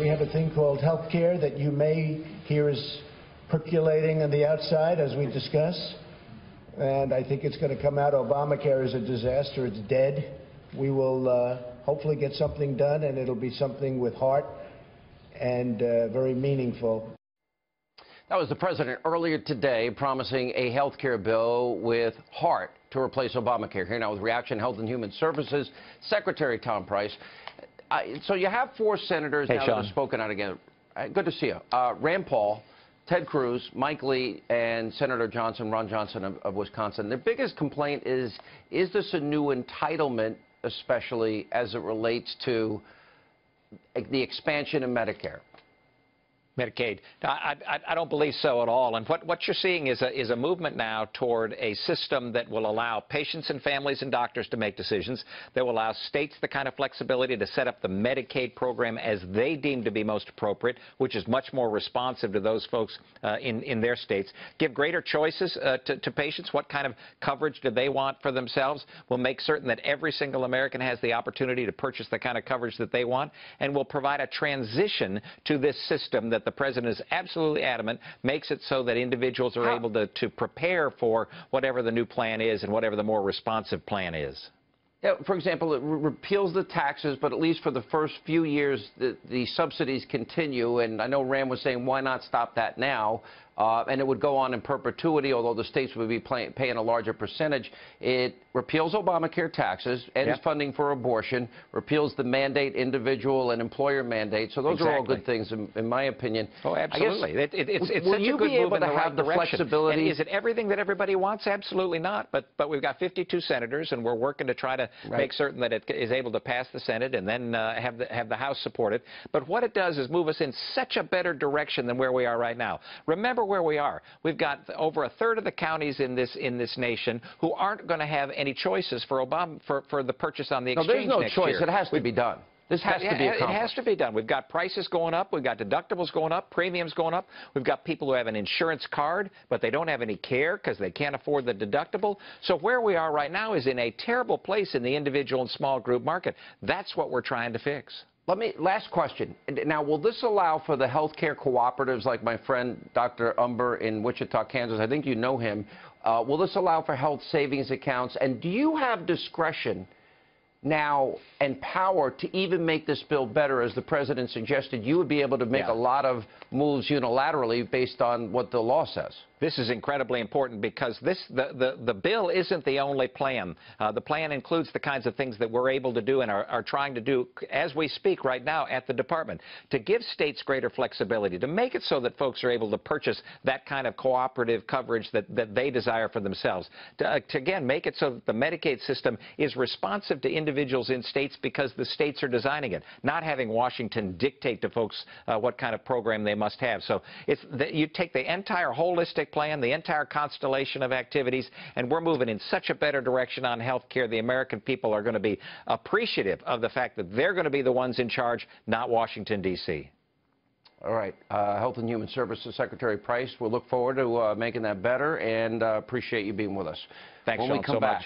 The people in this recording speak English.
we have a thing called health care that you may hear is percolating on the outside as we discuss. And I think it's going to come out. Obamacare is a disaster. It's dead. We will hopefully get something done, and it'll be something with heart and very meaningful. That was the president earlier today promising a health care bill with heart to replace Obamacare. Here now with Reaction Health and Human Services Secretary Tom Price. So you have 4 senators now that have spoken out again. Good to see you. Rand Paul, Ted Cruz, Mike Lee, and Senator Ron Johnson of Wisconsin. Their biggest complaint is this a new entitlement, especially as it relates to the expansion of Medicare? Medicaid. I don't believe so at all. And what you're seeing is a movement now toward a system that will allow patients and families and doctors to make decisions, that will allow states the kind of flexibility to set up the Medicaid program as they deem to be most appropriate, which is much more responsive to those folks in their states. Give greater choices to patients. What kind of coverage do they want for themselves? We'll make certain that every single American has the opportunity to purchase the kind of coverage that they want, and we'll provide a transition to this system that the president is absolutely adamant makes it so that individuals are able to prepare for whatever the new plan is and whatever the more responsive plan is. Yeah, for example, it repeals the taxes, but at least for the first few years, the subsidies continue. And I know Rand was saying, why not stop that now? And it would go on in perpetuity, although the states would be paying a larger percentage. It repeals Obamacare taxes, ends funding for abortion, repeals the mandate, individual and employer mandate. So those are all good things, in my opinion. Oh, absolutely. It's such a good move in the right direction. Will you be able to have the flexibility? And is it everything that everybody wants? Absolutely not. But we've got 52 senators, and we're working to try to make certain that it is able to pass the Senate and then have the House support it. But what it does is move us in such a better direction than where we are right now. Remember where we are. We've got over a third of the counties in this nation who aren't going to have any choices for the purchase on the exchange next year. There's no choice. It has to be done. This has to be accomplished. It has to be done. We've got prices going up. We've got deductibles going up, premiums going up. We've got people who have an insurance card, but they don't have any care because they can't afford the deductible. So where we are right now is in a terrible place in the individual and small group market. That's what we're trying to fix. Last question. Now, will this allow for the health care cooperatives like my friend Dr. Umber in Wichita, Kansas? I think you know him. Will this allow for health savings accounts? And do you have discretion now and power to even make this bill better? As the president suggested, you would be able to make a lot of moves unilaterally based on what the law says. This is incredibly important because the bill isn't the only plan. The plan includes the kinds of things that we're able to do and are trying to do as we speak right now at the department to give states greater flexibility, to make it so that folks are able to purchase that kind of cooperative coverage that they desire for themselves. To again, make it so that the Medicaid system is responsive to individuals in states because the states are designing it, not having Washington dictate to folks what kind of program they must have. So you take the entire holistic plan, the entire constellation of activities, and we're moving in such a better direction on health care. The American people are going to be appreciative of the fact that they're going to be the ones in charge, not Washington, D.C. All right. Health and Human Services Secretary Price, we'll look forward to making that better and appreciate you being with us. Thanks, Sean, so much.